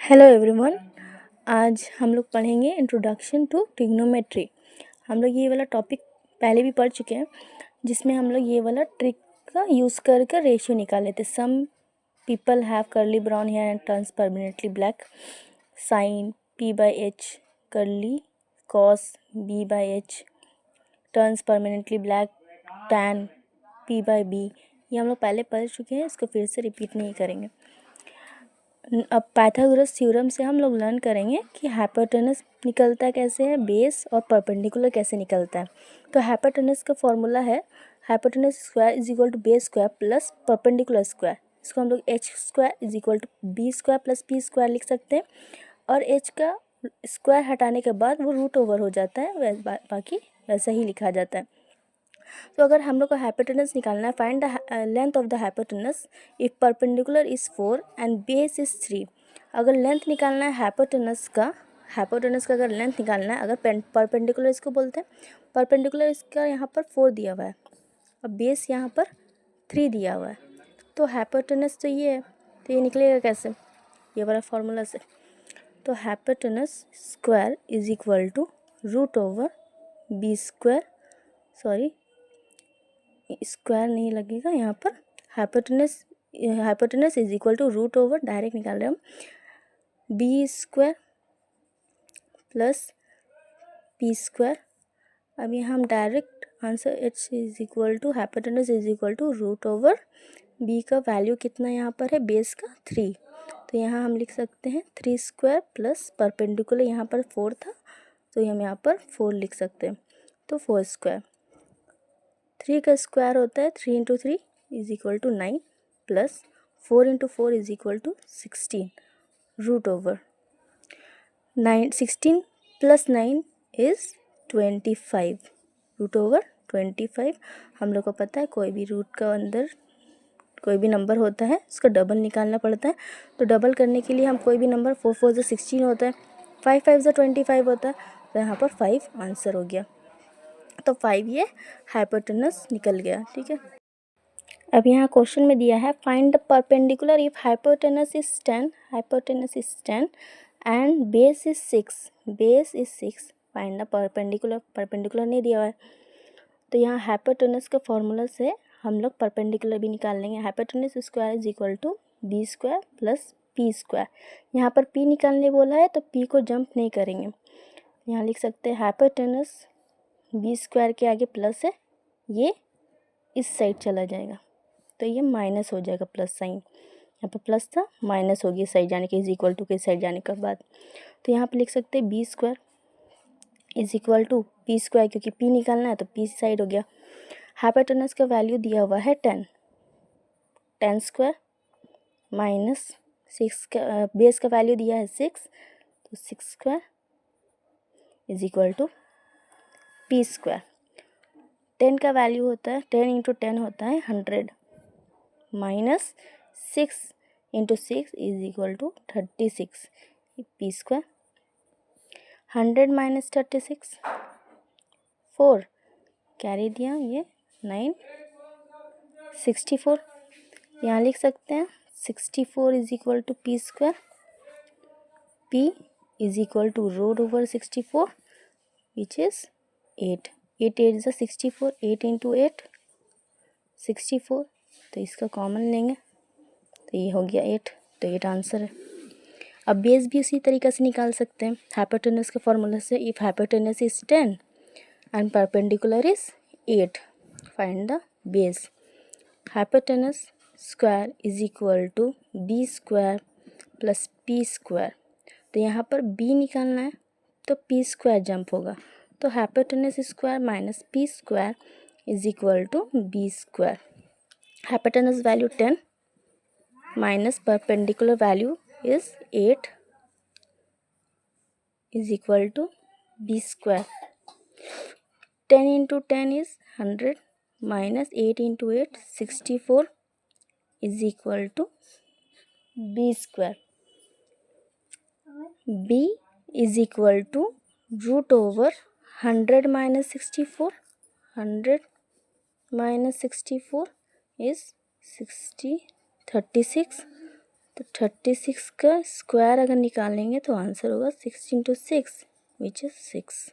Hello everyone. आज हम लोग पढ़ेंगे इंट्रोडक्शन टू ट्रिग्नोमेट्री। हम लोग ये वाला टॉपिक पहले भी पढ़ चुके हैं, जिसमें हम लोग ये वाला ट्रिक का यूज़ कर कर रेशियो निकाले थे। Some people have curly brown hair and turns permanently black, sine p/h curly, cos b/h turns permanently black, tan p/b। ये हम लोग पहले पढ़ चुके हैं, इसको फिर से रिपीट नहीं करेंगे। अब पाइथागोरस थ्योरम से हम लोग लर्न करेंगे कि हाइपोटेनस निकलता कैसे है, बेस और परपेंडिकुलर कैसे निकलता है। तो हाइपोटेनस का फॉर्मूला है hypotenuse square is equal to base square plus perpendicular square. इसको हम लोग H square is equal to B square plus P square लिख सकते हैं, और एच का स्क्वायर हटाने के बाद वो रूट ओवर हो जाता है, बाकी वैसा ही लिखा जाता है। तो अगर हम लोग को हाइपोटेनस निकालना है, find the length of the hypotenuse if perpendicular is 4 and base is 3। अगर लेंथ निकालना है हाइपोटेनस का अगर लेंथ निकालना है, अगर परपेंडिकुलर इसको बोलते हैं, परपेंडिकुलर इसका यहाँ पर 4 दिया हुआ है और बेस यहाँ पर 3 दिया हुआ है, तो हाइपोटेनस तो ये है, तो ये निकलेगा कैसे, ये वाला फॉर्मूला से। तो hypotenuse square is equal to root over B square, sorry square नहीं लगेगा यहाँ पर, hypotenuse is equal to root over, direct निकाल रहे हम, B square plus P square. अब यहाँ हम direct answer H is equal to hypotenuse is equal to root over B का वैल्यू कितना यहाँ पर है, बेस का 3, तो यहाँ हम लिख सकते हैं 3 स्क्वायर प्लस परपेंडिकुलर यहाँ पर 4 था, तो हम यहाँ पर 4 लिख सकते हैं, तो 4 स्क्वायर। 3 का स्क्वायर होता है 3 इंटू 3 इज इक्वल टू 9 प्लस 4 into 4 is equal to 16 root over 16 प्लस 9 इज़ 25 रूट ओवर 25। हम लोग को पता है कोई भी रूट का अंदर कोई भी नंबर होता है उसका डबल निकालना पड़ता है, तो डबल करने के लिए हम कोई भी नंबर 4 4 से 16 होता है, 5 5 से 25 होता है, तो यहाँ पर 5 आंसर हो गया, तो 5 ये हाइपोटेनस निकल गया। ठीक है, अब यहाँ क्वेश्चन में दिया है find the perpendicular if hypotenuse is 10 and base is 6 find the perpendicular नहीं दिया हुआ है, तो यहाँ हाइपोटेनस के फॉर्मूला से हम लोग परपेंडिकुलर भी निकाल लेंगे। Hypotenuse square is equal to B square plus P square. यहाँ पर पी निकालने बोला है तो पी को जंप नहीं करेंगे, यहाँ लिख सकते हैं हाइपोटेनस बी स्क्वायर के आगे प्लस है, ये इस साइड चला जाएगा तो ये माइनस हो जाएगा, प्लस साइन यहाँ पर प्लस था माइनस होगी इस साइड जाने के, इज इक्वल टू के साइड जाने के बाद, तो यहाँ पर लिख सकते हैं B square is equal to P square, क्योंकि पी निकालना है तो पी साइड हो गया। हाइपोटेनस का वैल्यू दिया हुआ है 10 स्क्वायर माइनस 6 का बेस का वैल्यू दिया है 6, तो 6 square is equal to P square. 10 का वैल्यू होता है 10 इंटू 10 होता है 100 minus 6 into 6 is equal to 36 P square. 100 minus 36 4 carry दिया, ये 9 64, यहाँ लिख सकते हैं 64 is equal to P square, P is equal to root over 64 which is 8 8 is 64, 8 into 8 64, तो इसका कॉमन लेंगे तो ये हो गया 8, तो 8 आंसर है। अब बेस भी उसी तरीके से निकाल सकते हैं हाइपोटेनस के फॉर्मूला से, if hypotenuse is 10 and perpendicular is 8 find the base. Hypotenuse square is equal to B square plus P square, तो यहाँ पर बी निकालना है तो पी स्क्वायर जंप होगा, तो hypotenuse square minus P square is equal to B square. Hypotenuse value 10 minus perpendicular value is 8 is equal to B square. 10 into 10 is 100 minus 8 into 8 64 is equal to B square. b is equal to root over 100 minus 64, 100 minus 64 is 36, तो 36 का square अगर निकालेंगे तो answer होगा 6 × 6 which is 6।